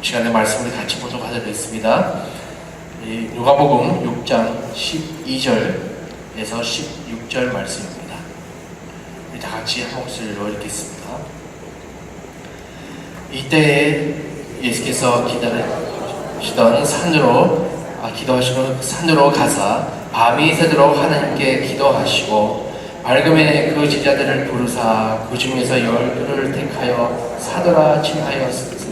시간에 말씀을 같이 보도록 하도록 하겠습니다. 누가복음 6장 12절에서 16절 말씀입니다. 우리 다 같이 한 목소리로 읽겠습니다. 이때에 예수께서 기도하시던 산으로 가사 밤이 새도록 하나님께 기도하시고 밝음에 그 제자들을 부르사 그 중에서 12를 택하여 사도라 칭하였으니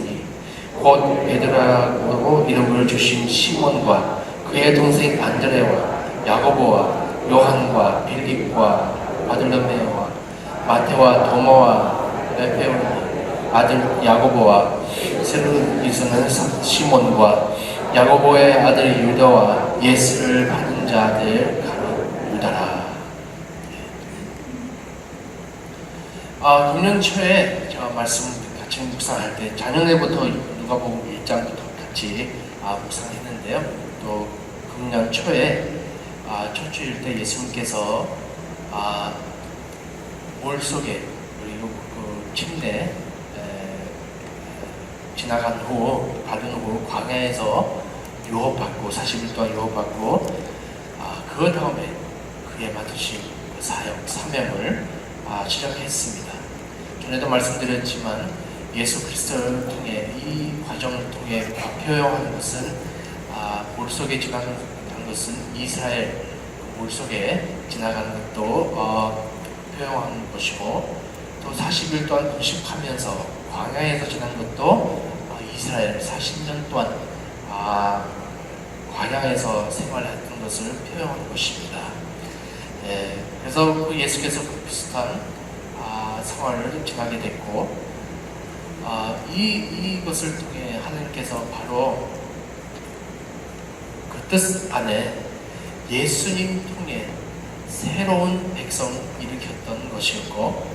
곧 베드로라고 이름을 주신 시몬과 그의 동생 안드레와 야고보와 요한과 빌립과 바들로메오와 마테와 도마와 알페오의 아들 야고보와 세르기스는 시몬과 야고보의 아들 유다와 예수를 받은 자들 가로 유다라. 금년 초에 제가 말씀 같이 묵상할 때 작년에부터 누가복음 1장부터 같이 묵상했는데요. 또 금년 초에 첫 주일 때 예수님께서 물 속에 그리고 그 침대 지나간 후 받은 후 광야에서 유혹받고 40일 동안 유혹받고 그 다음에 그에 맡으신 그 사명을 시작했습니다. 전에도 말씀드렸지만 예수 그리스도를 통해 이 과정을 통해 표현하는 것은 물속에 지나간 것은 이스라엘 물속에 지나가는 것도 표현하는 것이고 또 40일 동안 금식하면서 광야에서 지난 것도 이스라엘 40년 동안 광야에서 생활했던 것을 표현하는 것입니다. 그래서 그 예수께서 그 비슷한 생활을 지나게 됐고 이것을 통해 하나님께서 바로 그 뜻 안에 예수님 통해 새로운 백성을 일으켰던 것이었고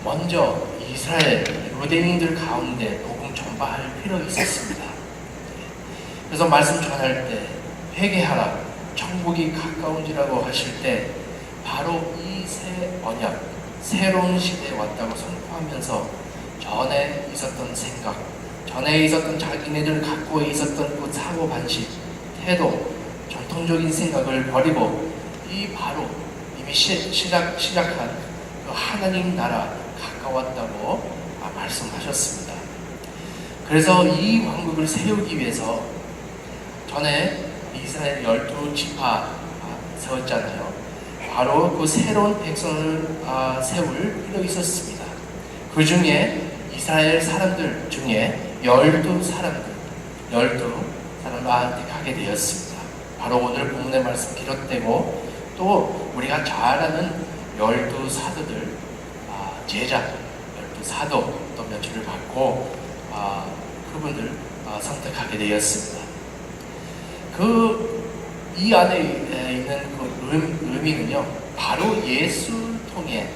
먼저 이스라엘 유대인들 가운데 복음 전파할 필요가 있었습니다. 그래서 말씀 전할 때 회개하라 천국이 가까운지라고 하실 때 바로 이 새 언약 새로운 시대에 왔다고 선포하면서 전에 있었던 생각 전에 있었던 자기네들 갖고 있었던 그 사고방식 태도 전통적인 생각을 버리고 이 바로 이미 시작한 그 하나님 나라 가까웠다고 말씀하셨습니다. 그래서 이 왕국을 세우기 위해서 전에 이스라엘 12지파 세웠잖아요. 바로 그 새로운 백성을 세울 필요 있었습니다. 그 중에 이스라엘 사람들 중에 12사람한테 가게 되었습니다. 바로 오늘 본문의 말씀 기록되고 또 우리가 잘 아는 12사도들 제자 12사도 또 면접을 받고 그분들 선택하게 되었습니다. 이 안에 있는 그 의미는요, 바로 예수를 통해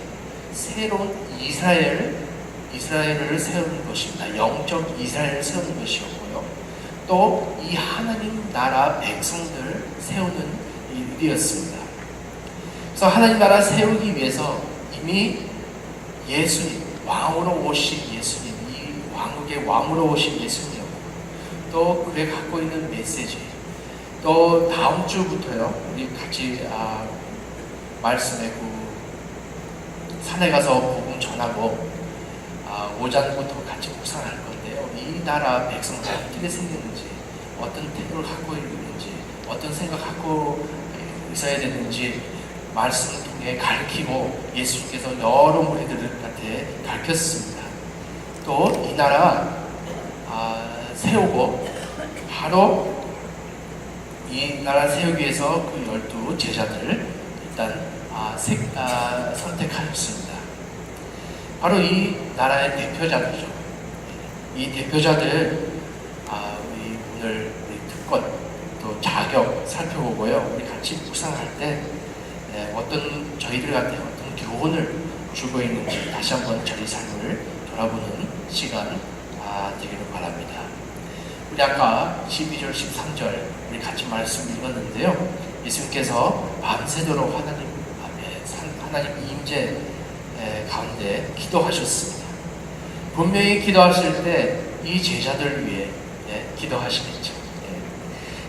새로운 이스라엘을 세우는 것입니다. 영적 이스라엘을 세우는 것이었고요. 또 이 하나님 나라 백성들을 세우는 일이었습니다. 그래서 하나님 나라 세우기 위해서 이미 예수님, 왕으로 오신 예수님, 이 왕국의 왕으로 오신 예수님이었고 또 그에 갖고 있는 메시지 또 다음 주부터요 우리 같이 말씀에 산에 가서 복음 전하고 오전부터 같이 묵상할 건데요. 이 나라 백성들 어떻게 생겼는지 어떤 태도를 갖고 있는지 어떤 생각 갖고 있어야 되는지 말씀을 통해 가르치고 예수님께서 여러 무리들한테 가르쳤습니다. 또 이 나라 세우고 바로 이 나라 세우기 위해서 그 12 제자들을 일단 선택하였습니다. 바로 이 나라의 대표자들이죠. 이 대표자들 우리 오늘 우리 특권 또 자격 살펴보고요. 우리 같이 묵상할 때 어떤 저희들한테 어떤 교훈을 주고 있는지 다시 한번 저희 삶을 돌아보는 시간 되기를 바랍니다. 우리 아까 12절 13절 우리 같이 말씀 읽었는데요. 예수님께서 밤새도록 하나님 임재 가운데 기도하셨습니다. 분명히 기도하실 때 이 제자들 위해 기도하시겠죠.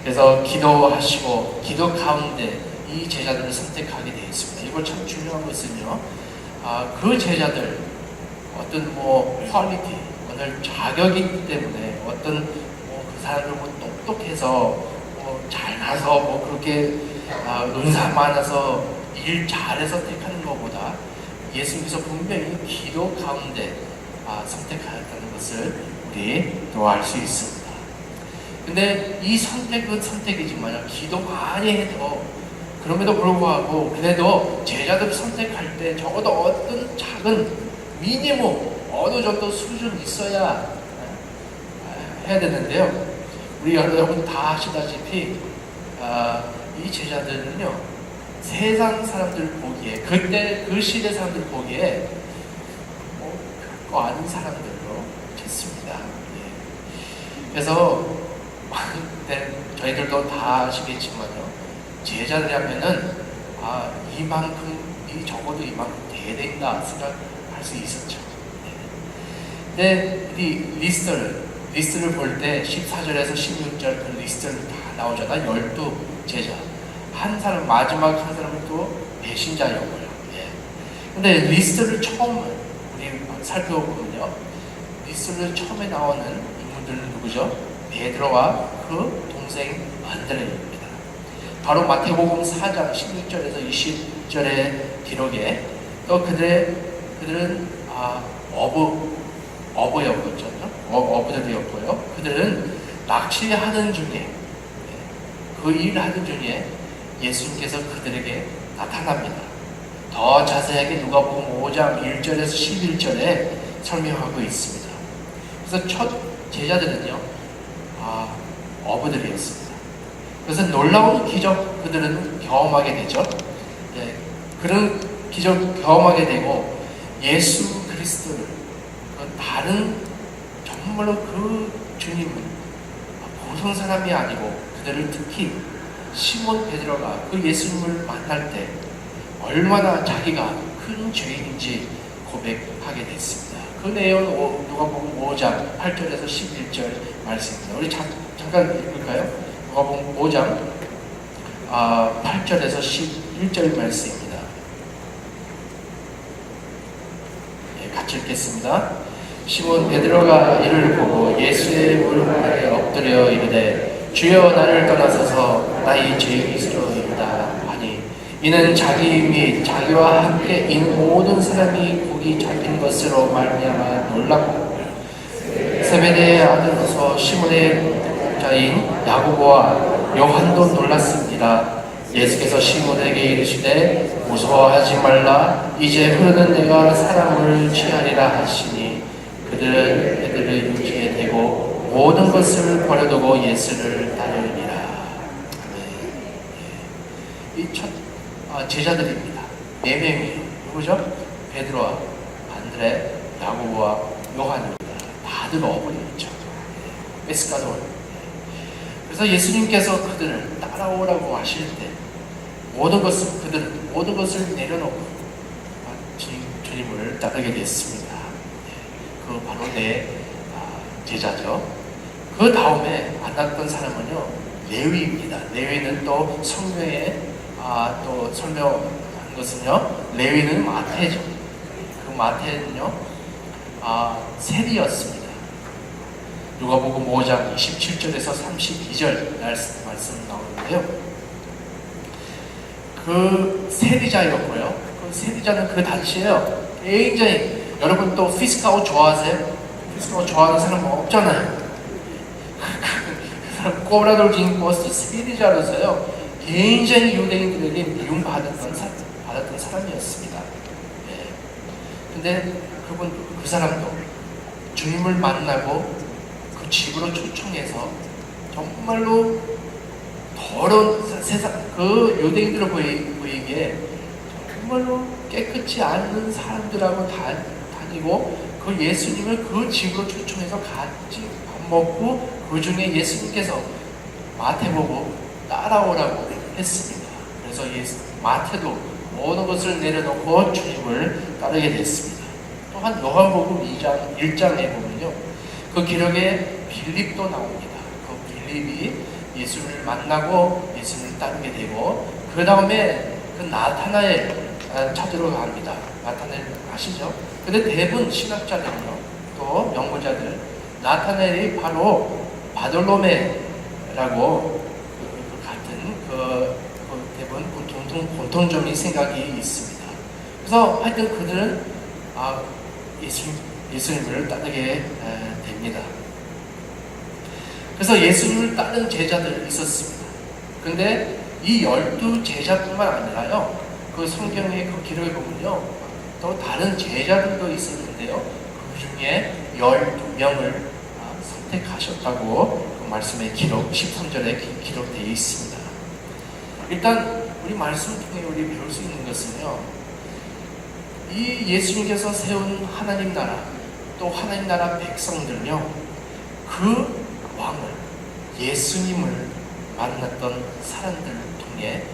그래서 기도하시고 기도 가운데 이 제자들을 선택하게 되어 있습니다. 이거 참 중요한 것은요. 그 제자들 어떤 퀄리티, 어떤 자격이 있기 때문에 어떤 그 사람들 똑똑해서 잘나서 그렇게 은사 많아서 일 잘해서 택하는 것보다 예수님께서 분명히 기도 가운데 선택하였다는 것을 우리 또 알 수 있습니다. 근데 이 선택은 선택이지만 기도 많이 해도 그럼에도 불구하고 그래도 제자들 선택할 때 적어도 어떤 작은 미니멈 어느 정도 수준 있어야 해야 되는데요. 우리 여러분 다 아시다시피 이 제자들은요 세상 사람들 보기에 그때 그 시대 사람들 보기에 별거 아닌 사람들로 됐습니다. 그래서 저희들도 다 아시겠지만요 제자들이라면은 적어도 이만큼 돼야 된다 생각할 수 있었죠. 근데 이 리스트를 볼 때 14절에서 16절 그 리스트를 다 나오잖아. 12제자. 한 사람, 마지막 한 사람은 또 배신자였고요. 근데 리스트를 처음 우리 살펴보면요. 리스트를 처음에 나오는 인물들은 누구죠? 베드로와 그 동생 안드레입니다. 바로 마태복음 4장 16절에서 20절의 기록에 또 그들은 어부들이었고요. 그들은 낚시하는 중에 그 일을 하는 중에 예수님께서 그들에게 나타납니다. 더 자세하게 누가복음 5장 1절에서 11절에 설명하고 있습니다. 그래서 첫 제자들은요 어부들이었습니다. 그래서 놀라운 기적 그들은 경험하게 되죠. 그런 기적 경험하게 되고 예수 그리스도를 다른 정말로 그 주님은 보통 사람이 아니고 그들을 특히 시몬 베드로가 그 예수님을 만날 때 얼마나 자기가 큰 죄인인지 고백하게 됐습니다. 그 내용은 누가복음 5장 8절에서 11절 말씀입니다. 우리 잠깐 읽을까요? 누가복음 5장 8절에서 11절 말씀입니다. 같이 읽겠습니다. 시몬 베드로가 이를 보고 예수의 무릎에 엎드려 이르되 주여 나를 떠나소서 나의 죄인이로이다 하니 이는 자기 및 자기와 함께 있는 모든 사람이 고기 잡힌 것으로 말미암아 놀랐고 세베대의 아들로서 시몬의 자인 야고보와 요한도 놀랐습니다. 예수께서 시몬에게 이르시되 무서워하지 말라 이제 흐르는 내가 사람을 취하리라 하시니 그들을 유기에 대고 모든 것을 버려두고 예수를 따르니라. 이 첫 제자들입니다. 4명이에요. 누구죠? 베드로와 안드레, 야고보와 요한입니다. 다들 어부였죠. 에스카돌. 그래서 예수님께서 그들을 따라오라고 하실 때 모든 것을 내려놓고 주님을 따르게 됐습니다. 그 바로 내 제자죠. 그 다음에 만났던 사람은요 레위입니다. 레위는 또 성경에 또 설명한 것은요 레위는 마태죠. 그 마태는요 세리였습니다. 누가복음 5장 27절에서 32절 말씀 나오는데요. 그 세리자였고요. 그 세리자는 그 당시에요. 굉장히 여러분 또 피스카웃 좋아하세요? 피스카웃 좋아하는 사람 없잖아요. 그 사람 꼬브라돌 버스 세리자로서요. 굉장히 유대인들에게 미움받았던 사람이었습니다. 근데 그 사람도 주님을 만나고 그 집으로 초청해서 정말로 더러운 세상 그 유대인들을 보이기에 정말로 깨끗이 않는 사람들하고 다니고 그 예수님을 그 집으로 초청해서 같이 밥 먹고 그 중에 예수님께서 마태 보고 따라오라고 했습니다. 그래서 마태도 모든 것을 내려놓고 주님을 따르게 됐습니다. 또한 요한복음 1장에 보면요 그 기록에 빌립도 나옵니다. 빌립이 예수를 만나고 예수를 따르게 되고 그 다음에 그 나타나엘 찾으러 갑니다. 나타나엘 아시죠? 근데 대부분 신학자들은요, 또 연구자들 나타나엘이 바로 바돌로메라고 같은 대부분 공통점이 생각이 있습니다. 그래서 하여튼 그들은 예수님을 따르게 됩니다. 그래서 예수님을 따른 제자들 있었습니다. 근데 이 12 제자뿐만 아니라요, 그 성경의 그 기록에 보면요, 또 다른 제자들도 있었는데요, 그 중에 12명을 선택하셨다고 그 말씀의 기록, 13절에 기록되어 있습니다. 일단 우리 말씀 통해 우리 배울 수 있는 것은요, 이 예수님께서 세운 하나님 나라, 또 하나님 나라 백성들은요, 그 왕을, 예수님을 만났던 사람들을 통해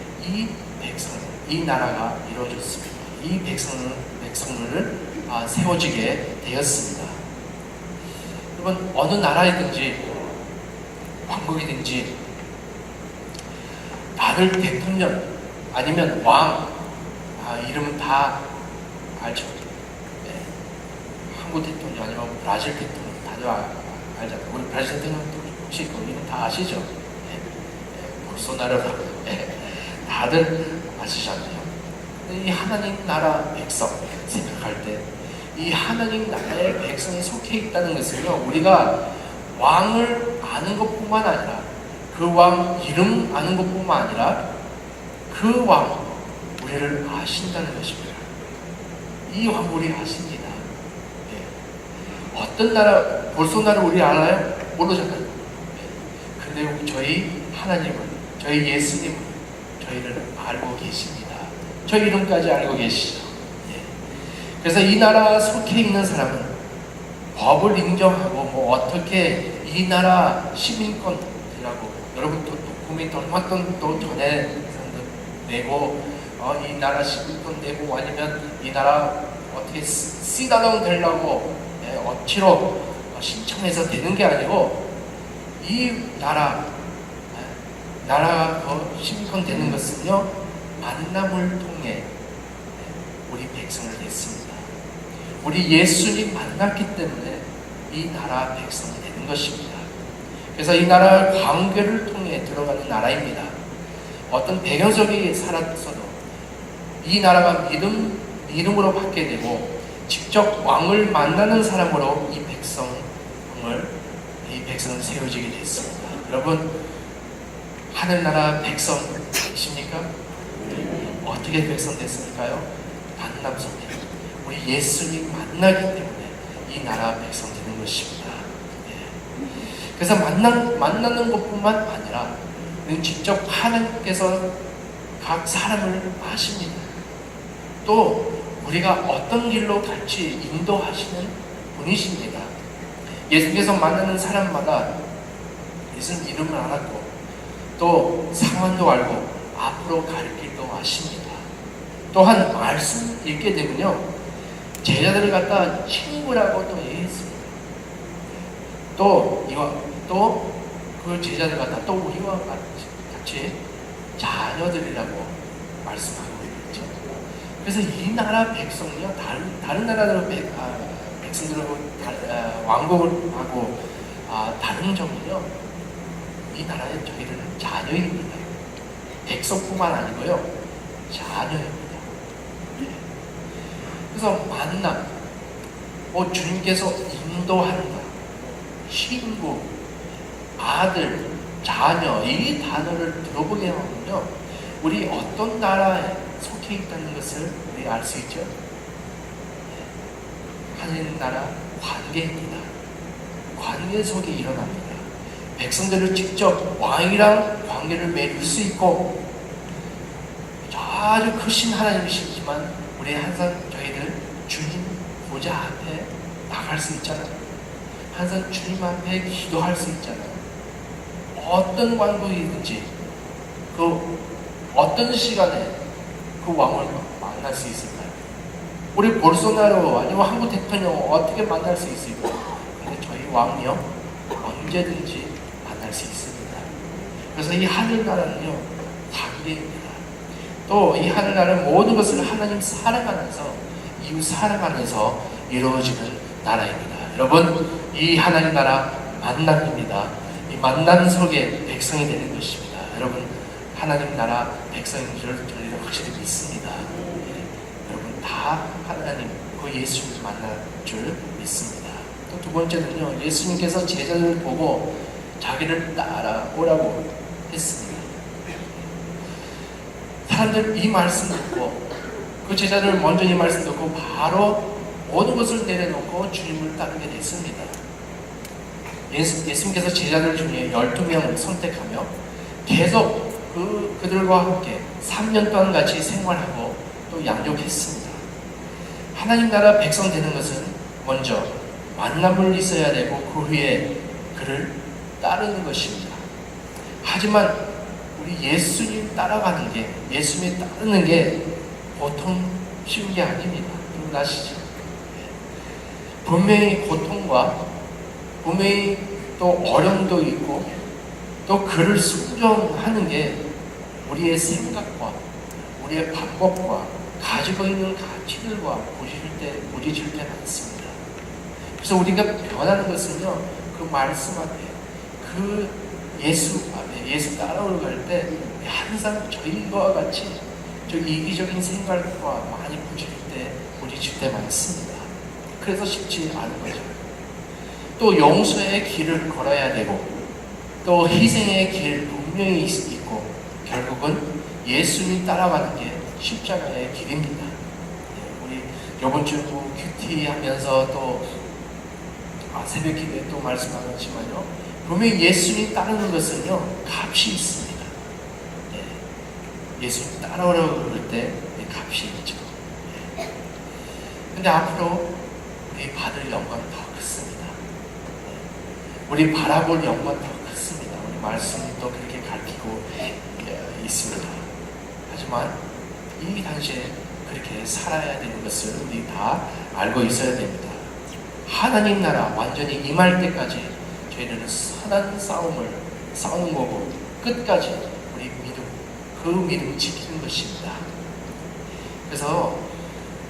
이 나라가 이루어졌습니다. 이 백성들을 세워지게 되었습니다. 여러분, 어느 나라이든지 왕국이든지 다들 대통령 아니면 왕 이름은 다 알죠. 네. 한국 대통령 아니면 브라질 대통령 다들 알잖아요. 우리 브라질 대통령 혹시 그 이름 다 아시죠? 네. 볼소나로라고 다들 아시잖아요. 이 하나님 나라 백성 생각할 때 이 하나님 나라의 백성이 속해 있다는 것은요, 우리가 왕을 아는 것뿐만 아니라 그 왕 이름 아는 것뿐만 아니라 그 왕 우리를 아신다는 것입니다. 이 왕 우리 아십니다. 네. 어떤 나라, 볼소나로 우리 알아요? 모르잖아요. 네. 근데 저희 하나님은, 저희 예수님은 저희를 알고 계십니다. 저희 이름까지 알고 계시죠. 네. 그래서 이 나라 속해 있는 사람은 법을 인정하고 어떻게 이 나라 시민권이라고 여러분 또 도쿠멘트 얼마 또 전에 내고 이 나라 시민권 내고 아니면 이 나라 어떻게 시다동 되려고 억지로 신청해서 되는 게 아니고 이 나라가 시민권 되는 것은요, 만남을 통해 우리 백성을 냈습니다. 우리 예수님 만났기 때문에 이 나라 백성이 되는 것입니다. 그래서 이 나라 관계를 통해 들어가는 나라입니다. 어떤 배경적이 살았어도 이 나라가 믿음으로 받게 되고 직접 왕을 만나는 사람으로 이 백성은 세워지게 됐습니다. 여러분, 하늘나라 백성이십니까? 어떻게 백성 됐을까요? 만남 속에 우리 예수님 만나기 때문에 이 나라 백성 되는 것입니다. 그래서 만나는 것뿐만 아니라 직접 하나님께서 각 사람을 아십니다. 또 우리가 어떤 길로 갈지 인도하시는 분이십니다. 예수님께서 만나는 사람마다 예수님 이름을 알았고 또 상황도 알고 앞으로 갈 길도 아십니다. 또한 말씀 읽게 되면요, 제자들을 갖다 친구라고 또 얘기했습니다. 또 그 제자들 갖다 또 우리와 같이 자녀들이라고 말씀하고 있죠. 그래서 이 나라 백성이요, 다른 나라들 백성들하고 왕국을 하고 다른 점은요, 이 나라의 저희들은 자녀입니다. 백성뿐만 아니고요, 자녀입니다. 그래서 만남, 주님께서 인도한다, 친구, 아들, 자녀, 이 단어를 들어보게 하면요, 우리 어떤 나라에 속해 있다는 것을 우리 알 수 있죠. 하나님 나라 관계입니다. 관계 속에 일어납니다. 백성들을 직접 왕이랑 관계를 맺을 수 있고, 아주 크신 하나님이시지만 우리 항상 저희들 주님 보좌 앞에 나갈 수 있잖아요. 항상 주님 앞에 기도할 수 있잖아요. 어떤 왕국이든지 그 어떤 시간에 그 왕을 만날 수 있을까요? 우리 볼소나로 아니면 한국 대통령 어떻게 만날 수 있을까요? 근데 저희 왕이요, 언제든지 만날 수 있습니다. 그래서 이 하늘나라는요, 관계입니다. 또 이 하늘나라는 모든 것을 하나님 사랑 안에서, 이웃 사랑 안에서 이루어지는 나라입니다. 여러분, 이 하나님 나라 만남입니다. 이 만남 속에 백성이 되는 것입니다. 여러분, 하나님 나라 백성인 줄 저희는 확실히 믿습니다. 여러분, 다 하나님, 그 예수님을 만날 줄 믿습니다. 또 두 번째는요, 예수님께서 제자들을 보고 자기를 따라오라고 했습니다. 사람들 이 말씀 듣고, 그 제자들 먼저 이 말씀 듣고 바로 모든 것을 내려놓고 주님을 따르게 됐습니다. 예수님께서 제자들 중에 12명을 선택하며 계속 그들과 함께 3년 동안 같이 생활하고 또 양육했습니다. 하나님 나라 백성 되는 것은 먼저 만남을 있어야 되고 그 후에 그를 따르는 것입니다. 하지만 우리 예수님 따라가는 게, 예수님 따르는 게 보통 쉬운 게 아닙니다. 여러분 아시죠? 분명히 고통과 분명히 또 어려움도 있고 또 그를 순종하는 게 우리의 생각과 우리의 방법과 가지고 있는 가치들과 부딪힐 때 많습니다. 그래서 우리가 변하는 것은요, 그 말씀 앞에, 그 예수 앞에, 예수 따라오려고 할 때 항상 저희와 같이 저 이기적인 생각과 많이 부딪힐 때 많습니다. 그래서 쉽지 않은 거죠. 또 용서의 길을 걸어야 되고 또 희생의 길 분명히 있고 결국은 예수님 따라가는 게 십자가의 길입니다. 우리 이번 주 큐티 하면서 또 새벽 기도에 또 말씀 나눴지만요, 분명히 예수님 따르는 것은요 값이 있습니다. 예수님 따라오라고 그럴 때 값이 있죠. 근데 앞으로 우리 받을 영광 더 크습니다. 우리 바라볼 영광 더 크습니다. 우리 말씀이 또 그렇게 가르치고 있습니다. 하지만 이 당시에 그렇게 살아야 되는 것을 우리 다 알고 있어야 됩니다. 하나님 나라 완전히 임할 때까지 저희들은 선한 싸우는 거고 끝까지 우리 믿음, 그 믿음을 지키는 것입니다. 그래서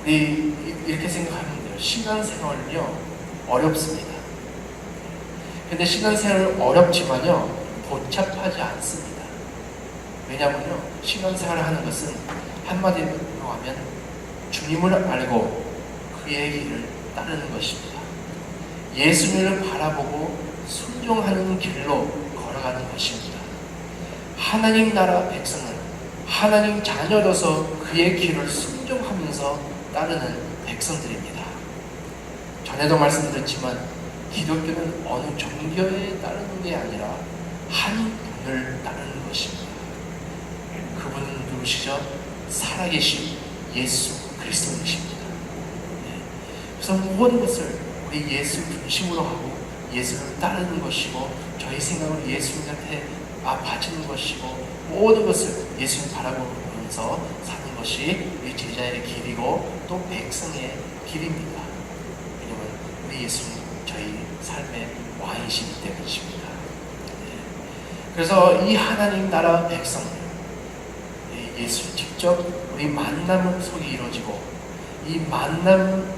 우리 이렇게 생각하면 돼요. 신앙생활은요 어렵습니다. 근데 신앙생활은 어렵지만요 복잡하지 않습니다. 왜냐하면요 신앙생활을 하는 것은 한마디로 하면 주님을 알고 그의 길을 따르는 것입니다. 예수님을 바라보고 순종하는 길로 걸어가는 것입니다. 하나님 나라 백성은 하나님 자녀로서 그의 길을 순종하면서 따르는 백성들입니다. 전에도 말씀드렸지만 기독교는 어느 종교에 따르는 게 아니라 한 분을 따르는 것입니다. 그분은 누구시죠? 살아계신 예수 그리스도이십니다. 그래서 모든 것을 우리 예수 중심으로 하고 예수를 따르는 것이고 저희 생각으로 예수님한테 바치는 것이고 모든 것을 예수님 바라보면서 사는 것이 우리 제자의 길이고 또 백성의 길입니다. 왜냐하면 우리 예수님 저희 삶의 왕이시기 때문이십니다. 그래서 이 하나님 나라 백성들 예수 직접 우리 만남 속에 이루어지고 이 만남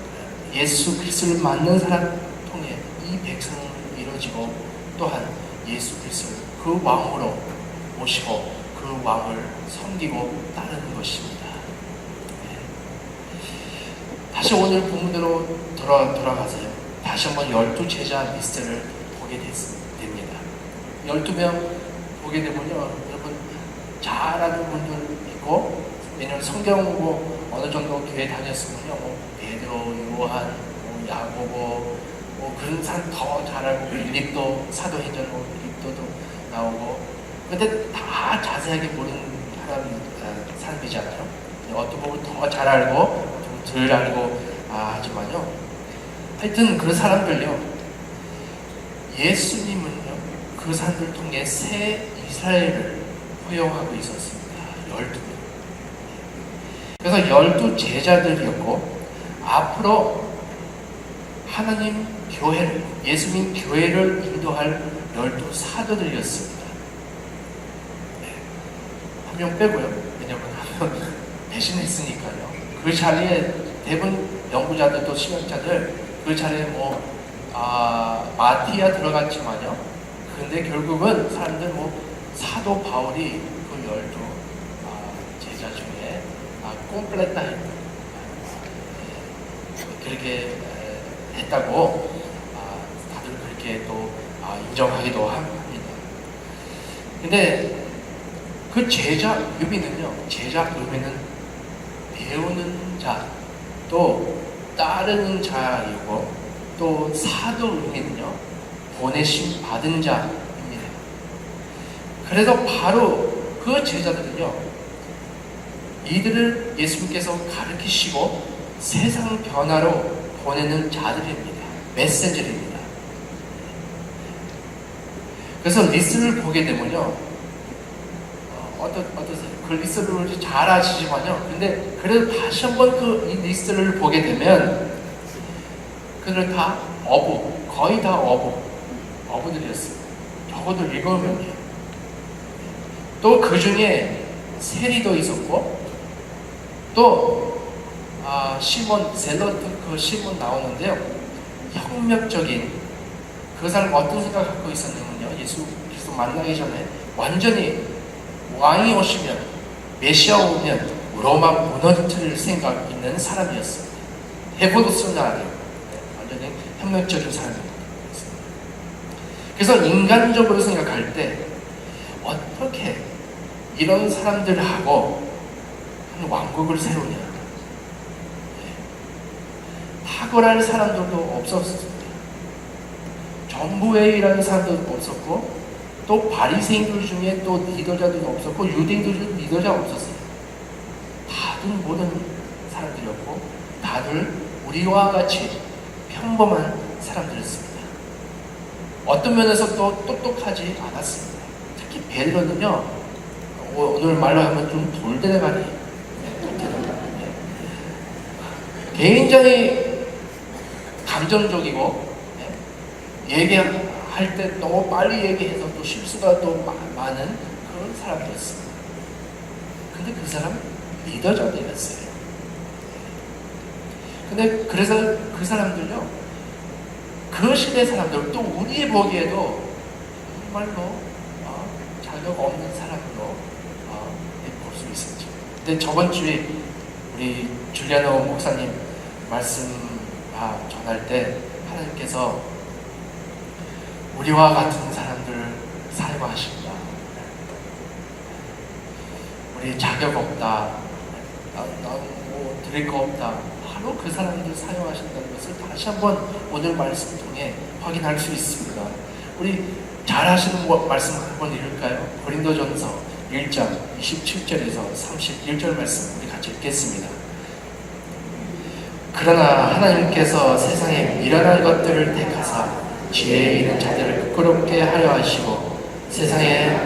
예수 그리스도를 만난 사람 통해 이 백성은 이루어지고 또한 예수 그리스도를 그 왕으로 모시고 그 왕을 섬기고 따르는 것입니다. 다시 오늘 본문으로 돌아가세요. 다시 한번 12제자 리스트를 보게 됩니다. 12명 보게 되면요, 여러분 잘 아는 분들 있고, 왜냐면 성경 뭐 어느 정도 교회 다녔으면요, 뭐 베드로, 요한, 뭐 야고보, 뭐 그런 사람 더 잘 알고, 빌립도, 사도행전 뭐 빌립도도 나오고, 근데 다 자세하게 모르는 사람이잖아요. 어떤 부분 더 잘 알고, 어떤 덜 알고 하지만요. 하여튼 그 사람들요, 예수님은요, 그 사람들 통해 새 이스라엘을 포용하고 있었습니다. 12명. 그래서 12제자들이었고, 앞으로 하나님 교회를, 예수님 교회를 인도할 12사도들이었습니다. 한 명 빼고요. 왜냐면 한 명 대신했으니까요. 그 자리에 대부분 연구자들도 신학자들 그 자리에 마티아 들어갔지만요. 근데 결국은 사람들 사도 바울이 그 열두 제자 중에 꼼플레타 그렇게 했다고 다들 그렇게 또 인정하기도 합니다. 근데 그 제자 의미는요, 제자 의미는 배우는 자, 또 따르는 자이고, 또 사도 의미는요, 보내심 받은 자입니다. 그래서 바로 그 제자들은요, 이들을 예수님께서 가르치시고 세상 변화로 보내는 자들입니다. 메신저입니다. 그래서 리스트를 보게 되면요, 어떠세요? 그 리스트를 잘 아시지만요, 근데 그래도 다시 한번 이 리스트를 보게 되면 그들 다 거의 다 어부들이었어요. 적어도 7명이요. 또 그 중에 세리도 있었고, 또 시몬 젤러트 그 시몬 나오는데요. 혁명적인 그 사람 어떤 생각을 갖고 있었냐면요, 예수 그리스도 만나기 전에 완전히 왕이 오시면 메시아 오면 로마 무너뜨릴 생각 있는 사람이었습니다. 헤브로스나라요. 완전히 혁명적인 사람이었습니다. 그래서 인간적으로 생각할 때 어떻게 이런 사람들하고 한 왕국을 세우냐, 탁월할 사람들도 없었습니다. 정부회의라는 사람도 없었고, 또 바리새인들 중에 또 리더자들도 없었고, 유대인들 중에 리더자가 없었어요. 다들 모든 사람들이었고, 다들 우리와 같이 평범한 사람들이었습니다. 어떤 면에서 또 똑똑하지 않았습니다. 특히 베드로는요, 오늘 말로 하면 좀 돌대가리, 굉장히 감정적이고, 얘기할 때 너무 빨리 얘기해서 또 실수가 또 많은 그런 사람이었습니다. 근데 그 사람 리더자들이었어요. 근데 그래서 그 사람들요, 그 시대 사람들, 또 우리 보기에도 정말로 자격 없는 사람으로 볼 수 있었죠. 근데 저번 주에 우리 줄리아노 목사님 말씀 전할 때 하나님께서 우리와 같은 사람들을 사용하신다. 우리 자격 없다. 난 드릴 거 없다. 바로 그 사람들 사용하신다는 것을 다시 한번 오늘 말씀 통해 확인할 수 있습니다. 우리 잘 하시는 말씀 한번 읽을까요? 고린도전서 1장 27절에서 31절 말씀 우리 같이 읽겠습니다. 그러나 하나님께서 세상에 미련한 것들을 택하사 지혜에 있는 자들을 부끄럽게 하려 하시고, 세상에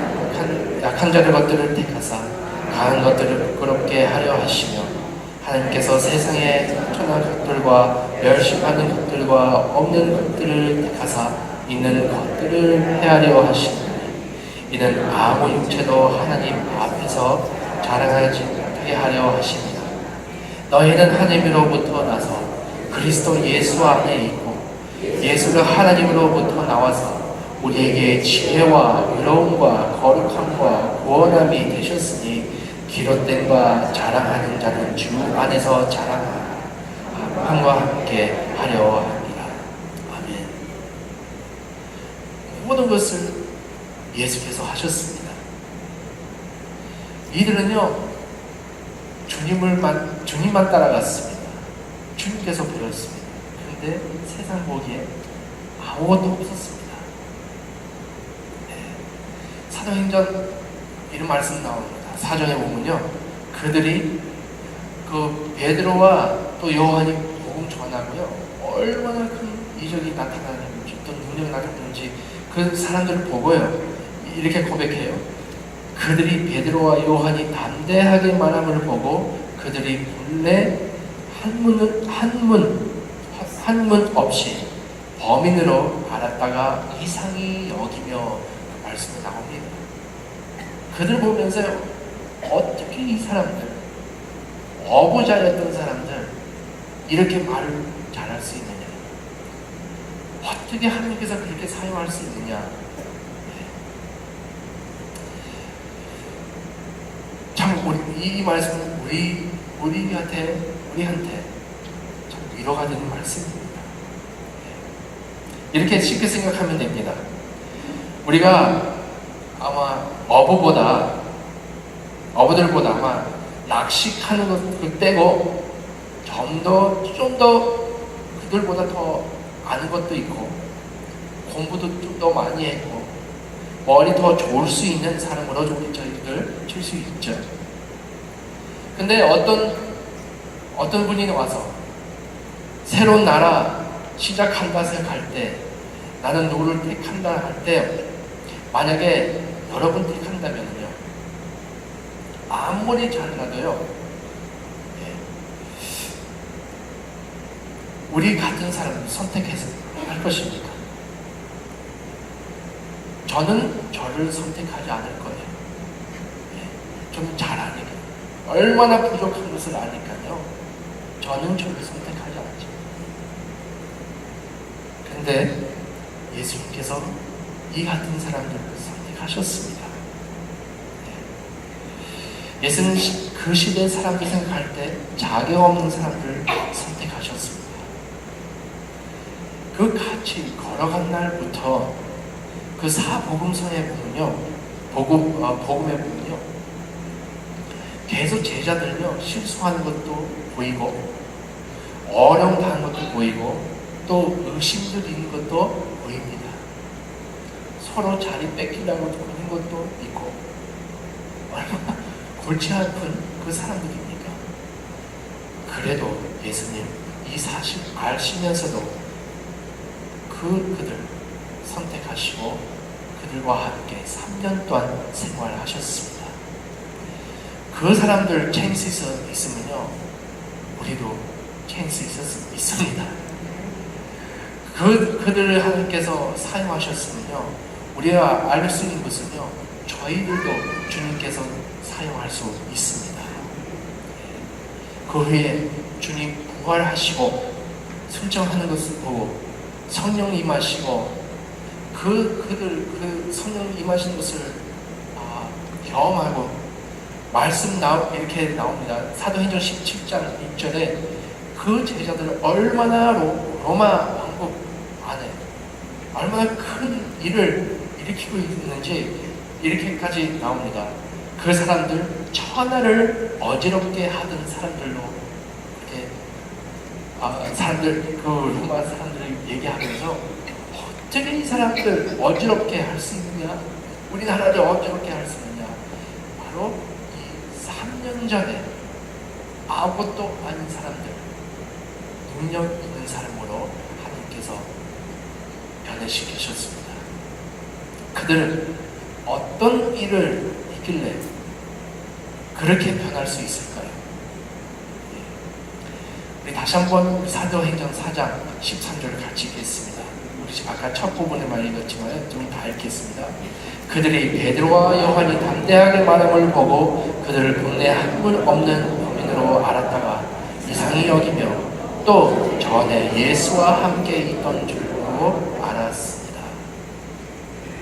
약한 자들 것들을 택하사 강한 것들을 부끄럽게 하려 하시며, 하나님께서 세상에 천한 것들과 멸시받는 것들과 없는 것들을 택하사 있는 것들을 헤아려 하시니, 이는 아무 육체도 하나님 앞에서 자랑하지 못하게 하려 하십니다. 너희는 하나님으로부터 나서 그리스도 예수 안에 있고, 예수가 하나님으로부터 나와서 우리에게 지혜와 의로움과 거룩함과 구원함이 되셨으니, 기록된과 자랑하는 자는 주 안에서 자랑하라. 함과 함께 하려 합니다. 아멘. 모든 것을 예수께서 하셨습니다. 이들은요, 주님만 따라갔습니다. 주님께서 배웠습니다. 그런데 세상 보기에 아무것도 없었습니다. 사도행전 이런 말씀 나옵니다. 사전에 보면요, 그들이 그 베드로와 또 요한이 복음 전하고요, 얼마나 큰 이적이 나타나는지, 또 능력이 나타나는지 그 사람들을 보고요, 이렇게 고백해요. 그들이 베드로와 요한이 담대하게 말함을 보고 그들이 본래 한문 없이 범인으로 알았다가 이상히 여기며 말씀이 나옵니다. 그들 보면서요, 어떻게 이 사람들, 어부자였던 사람들 이렇게 말을 잘할 수 있느냐? 어떻게 하나님께서 그렇게 사용할 수 있느냐? 참 이 말씀은 우리한테 참 위로가 되는 말씀입니다. 이렇게 쉽게 생각하면 됩니다. 우리가 아마 어부들보다 아마 낚시하는 것을 빼고 좀 더 그들보다 더 아는 것도 있고 공부도 좀 더 많이 했고 머리 더 좋을 수 있는 사람으로 좀 저희들 칠 수 있죠. 근데 어떤 분이 와서 새로운 나라 시작한다 생각할 때 나는 누구를 택한다 할 때 만약에 여러분 택한다면요 아무리 잘나도요 우리 같은 사람을 선택해서 할 것입니까? 저는 저를 선택하지 않을 거예요. 저는 잘 아니까 얼마나 부족한 것을 아니까요 저는 저를 선택하지 않죠. 근데 예수님께서 이 같은 사람들을 선택하셨습니다. 예수는 그 시대 사람들 생각할 때 자격 없는 사람들을 선택하셨습니다. 그 같이 걸어간 날부터 그 사복음서에 보면요, 복음에 보면요, 계속 제자들요 실수하는 것도 보이고 어려움 당하는 것도 보이고 또 의심도 있는 것도 보입니다. 서로 자리 뺏기려고 하는 것도 있고 얼마나 골치 아픈 그 사람들입니까? 그래도 예수님 이 사실 아시면서도 그들 선택하시고 그들과 함께 3년 동안 생활하셨습니다. 그 사람들 찬스 있으면요 우리도 찬스 있습니다. 그들을 하나님께서 사용하셨으면요 우리가 알 수 있는 것은요 저희들도 주님께서 사용할 수 있습니다. 그 후에 주님 부활하시고 순정하는 것을 보고 성령 임하시고 그 성령 임하신 것을 경험하고 말씀 이렇게 나옵니다. 사도행전 17장 6절에 그 제자들은 얼마나 로마 왕국 안에 얼마나 큰 일을 일으키고 있는지 이렇게까지 나옵니다. 그 사람들 천하를 어지럽게 하던 사람들로 이렇게 사람들 그 로마 사람들을 얘기하면서 어떻게 이 사람들 어지럽게 할 수 있느냐? 우리나라를 어지럽게 할 수 있느냐? 바로 이 3년 전에 아무것도 아닌 사람들, 능력 있는 사람으로 하나님께서 변해시키셨습니다. 그들은 어떤 일을 있길래 그렇게 변할 수 있을까요? 우리 다시 한번 사도행전 4장 13절을 같이 읽겠습니다. 우리 아까 첫 부분에 많이 읽었지만 좀 다 읽겠습니다. 그들이 베드로와 요한이 담대하게 말함을 보고 그들을 국내 한 분 없는 범인으로 알았다가 이상히 여기며 또 전에 예수와 함께 있던 줄로 알았습니다.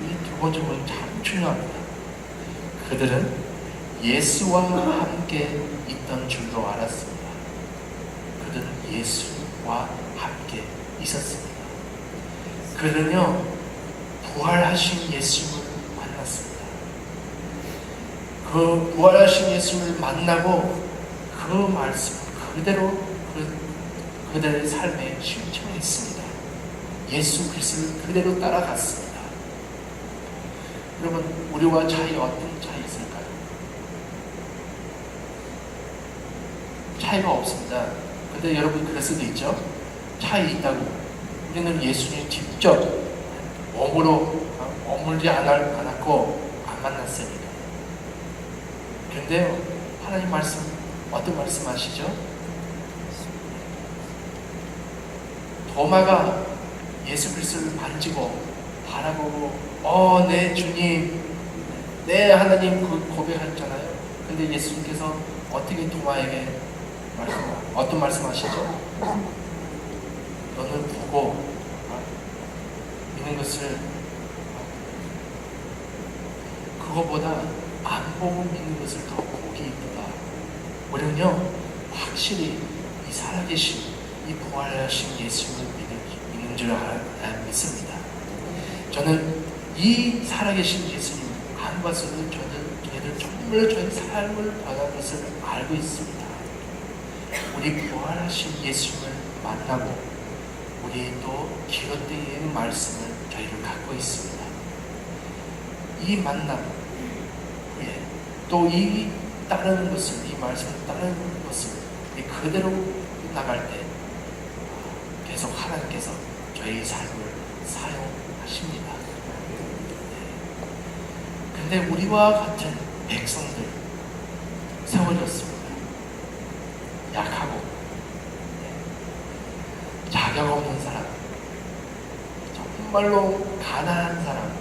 이 두 번째 부분 참 중요합니다. 그들은 예수와 함께 있던 줄로 알았습니다. 그들은 예수와 함께 있었습니다. 그들은요 부활하신 예수를 만났습니다. 그 부활하신 예수를 만나고 그 말씀 그대로 그들의 삶에 실천했습니다. 예수 그리스도를 그대로 따라갔습니다. 여러분 우리와 차이 어떤 차이 있을까요? 차이가 없습니다. 근데 여러분 그럴 수도 있죠. 차이 있다고 우리는 예수님 직접 몸으로 머물지 않았고 안 만났으니까. 그런데요 하나님 말씀 어떤 말씀하시죠? 도마가 예수 그리스도를 만지고 바라보고 내 주님 내 하나님 그 고백했잖아요. 근데 예수님께서 어떻게 도마에게 어떤 말씀하시죠? 너는 보고 있는 것을 그거보다 안 보고 믿는 것을 더 보기 이쁘다. 우리는요 확실히 이 살아계신 이 부활하신 예수님을 믿는 줄 믿습니다. 저는 이 살아계신 예수님 안 봐서는 저희들 정말 저희 삶을 변한 것을 알고 있습니다. 우리 부활하신 예수님을 만나고 우리 또 기록되어 있는 말씀을 저희를 갖고 있습니다. 이 만남 후에 또 이 따르는 것을, 이 말씀을 따르는 것을 그대로 나갈 때 계속 하나님께서 저희 삶을 사용하십니다. 근데 우리와 같은 백성들 세워졌습니다. 약하고 자격 없는 사람, 정말로 가난한 사람,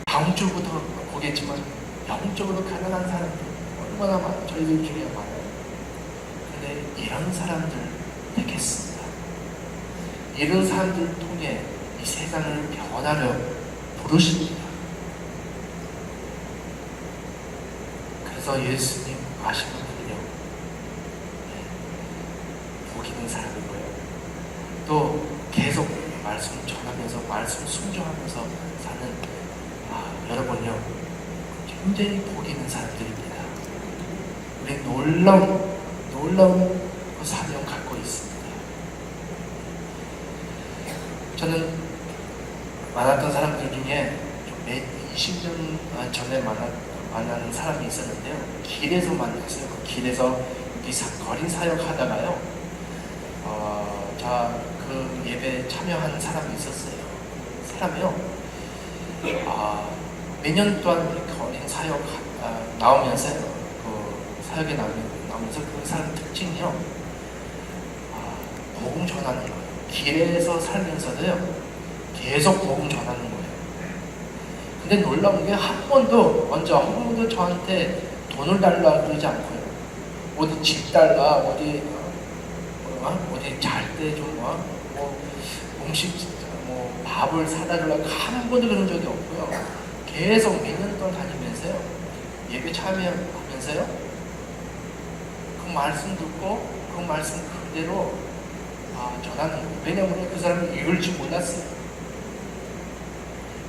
다음 주부터 보겠지만 영적으로 가난한 사람들 얼마나 저희들 중에 많아요. 근데 이런 사람들 택했습니다. 이런 사람들 통해 이 세상을 변화려 부르십니다. 그래서 예수님 아시는 분은요, 복 있는 사람이고요. 또 계속 말씀 전하면서 말씀 순종하면서 사는 여러분요 굉장히 복 있는 사람들입니다. 우리 놀라운 그 사명 갖고 있습니다. 저는 만났던 사람들 중에 20년 전에 만나는 사람이 있었는데요. 길에서 만났어요. 그 길에서 거리 사역하다가요. 그 예배 참여한 사람이 있었어요. 사람이요. 매년 동안 거리 사역 나오면서요. 그 사역에 나오면서 그 사람 특징이요. 복음 전하는 거예요. 길에서 살면서도요. 계속 복음 전하는 거예요. 근데 놀라운 게 한 번도 저한테 돈을 달라 그러지 않고요. 어디 집 달라, 어디 잘 때 좀 음식 밥을 사다 주려고 한 번도 그런 적이 없고요. 계속 몇 년 동안 다니면서요. 예배 참여하면서요. 그 말씀 듣고 그 말씀 그대로 전하는 거예요. 왜냐하면 그 사람은 읽을 줄 몰랐어요.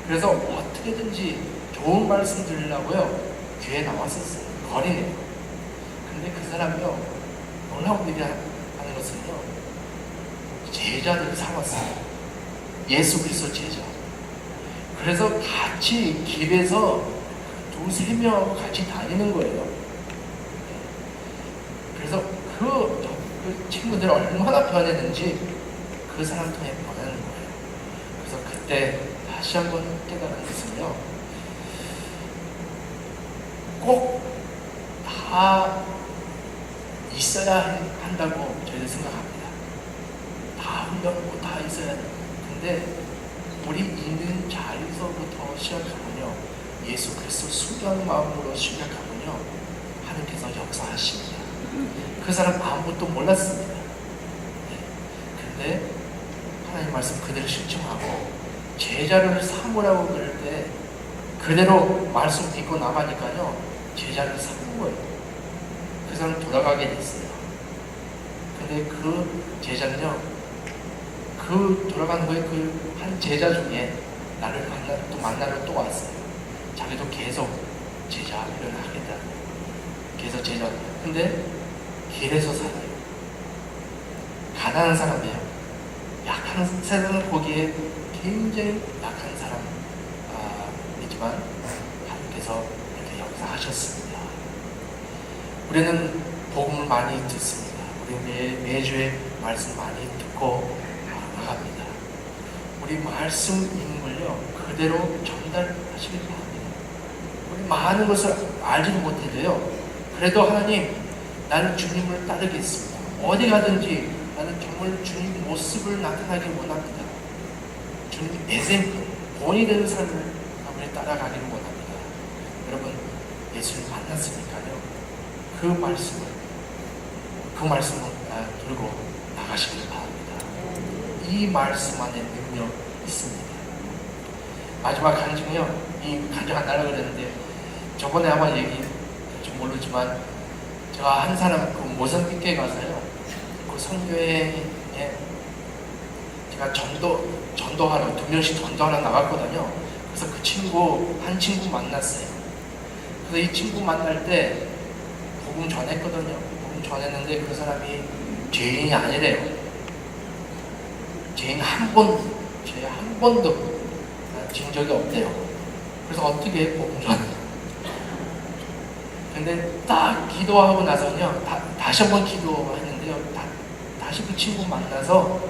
그래서 어떻게든지 좋은 말씀 들으려고요. 교회에 나왔었어요. 거리네요. 근데 그 사람이요. 놀라운 일이 하는 것은요. 제자들을 삼았어요. 예수 그리스도 제자. 그래서 같이 길에서 2-3명하고 같이 다니는 거예요. 그래서 그 친구들이 얼마나 변했는지 그 사람 통해 변하는 거예요. 그래서 그때 다시 한번 깨달은 것은요. 꼭 다 있어야 한다고 저희는 생각합니다. 다 훈련하고 다 있어야 한다. 근데 우리 있는 자리에서부터 시작하면요. 예수 그리스도 순수한 마음으로 시작하면요. 하나님께서 역사하십니다. 그 사람 아무것도 몰랐습니다. 근데 하나님 말씀 그대로 실천하고 제자를 삼으라고 그럴 때 그대로 말씀 믿고 남아니까요. 제자를 삼은 거예요. 그 사람 돌아가게 됐어요. 근데 그 제자는요. 그 돌아간 거에 그 한 제자 중에 나를 만나러 또 왔어요. 자기도 계속 제자 일을 하겠다. 계속 제자. 근데 길에서 살아요. 가난한 사람이에요. 약한 세상을 보기에 굉장히 약한 사람이지만 하나님께서 이렇게 역사하셨습니다. 우리는 복음을 많이 듣습니다. 우리 매주에 말씀 많이 듣고 나갑니다. 우리 말씀 있는 걸요 그대로 전달하시길 바랍니다. 우리 많은 것을 알지도 못해도요. 그래도 하나님 나는 주님을 따르겠습니다. 어디 가든지 나는 정말 주님 모습을 나타나길 원합니다. 주님 본이 되는 삶을 우리 따라가기를 원합니다. 여러분 예수를 만났으니까요. 그 말씀을 들고 나가시길 바랍니다. 이 말씀 안에 능력 있습니다. 마지막 간증이요. 이 간증 안 하려고 그랬는데 저번에 아마 얘기 좀 모르지만 제가 한 사람 그 모sam비크에 가서요. 그 선교회에 제가 전도하러 2명씩 전도하러 나갔거든요. 그래서 한 친구 만났어요. 그래서 이 친구 만날 때 복음 전했거든요. 복음 전했는데 그 사람이 죄인이 아니래요. 죄인 한 번도 진 적이 없대요. 그래서 어떻게 복음 전해요? 근데 딱 기도하고 나서는요, 다시 한번 기도했는데요, 다시 그 친구 만나서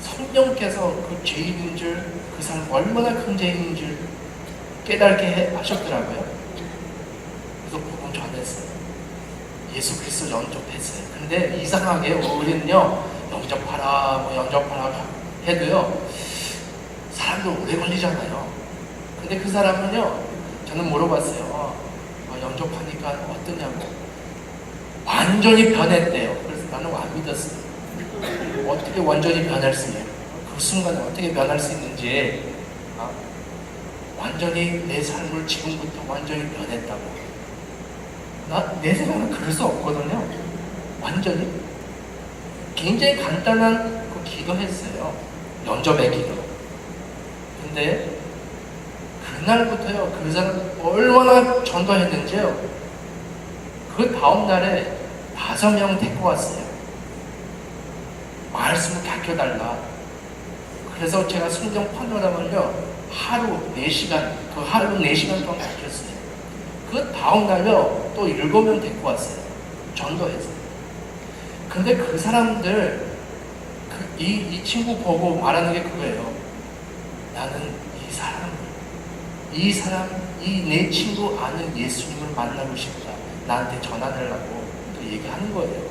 성령께서 그 죄인인 줄, 그 사람 얼마나 큰 죄인인 줄 깨닫게 하셨더라고요. 그래서 복음 전했어요. 예수 그리스도 영접했어요. 근데 이상하게 우리는요, 영접하라 해도요, 사람도 오래 걸리잖아요. 근데 그 사람은요, 저는 물어봤어요. 영접하니까 어떠냐고. 완전히 변했대요. 그래서 나는 안 믿었어요. 어떻게 완전히 변할 수 있냐. 그 순간에 어떻게 변할 수 있는지, 완전히 내 삶을 지금부터 완전히 변했다고. 내 생각은 그럴 수 없거든요. 완전히. 굉장히 간단한 그 기도했어요. 영접의 기도. 근데 그날부터요, 그 사람 얼마나 전도했는지요. 그 다음날에 5명 데리고 왔어요. 말씀을 가르쳐달라. 그래서 제가 성경 파노라마를요, 하루 4시간 동안 가르쳤어요. 그 다음날요, 또 7명 데리고 왔어요. 전도했어요. 근데 그 사람들, 이 친구 보고 말하는 게 그거예요. 나는 이 내 친구 아는 예수님을 만나고 싶다. 나한테 전하달라고 또 얘기하는 거예요.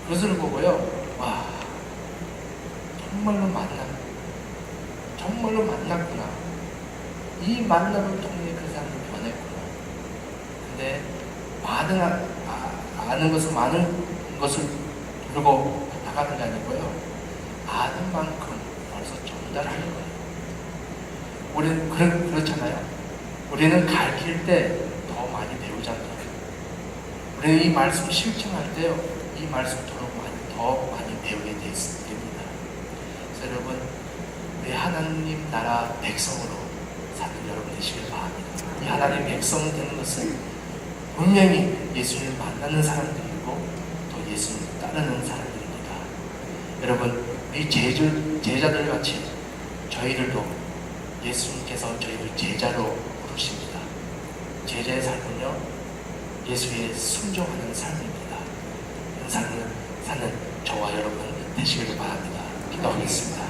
그것을 보고요, 와, 정말로 만났구나. 이 만남을 통해 그 사람을 변했구나. 근데 많은 것을 들고 나가는 게 아니고요, 아는 만큼 벌써 전달하는 거예요. 우리는 그렇잖아요. 우리는 가르칠 때 더 많이 배우잖아요. 우리는 이 말씀 실천할 때요, 이 말씀 더 많이 배우게 됩니다. 그래서 여러분, 우리 하나님 나라 백성으로 사는 여러분 되시길 바랍니다. 이 하나님 백성 되는 것은 분명히 예수님을 만나는 사람들이고 또 예수님을 따르는 사람들입니다. 여러분, 우리 제자들 같이 저희들도 예수님께서 저희를 제자로 부르십니다. 제자의 삶은요, 예수에 순종하는 삶입니다. 그 삶을 사는 저와 여러분 되시길 바랍니다. 기도하겠습니다.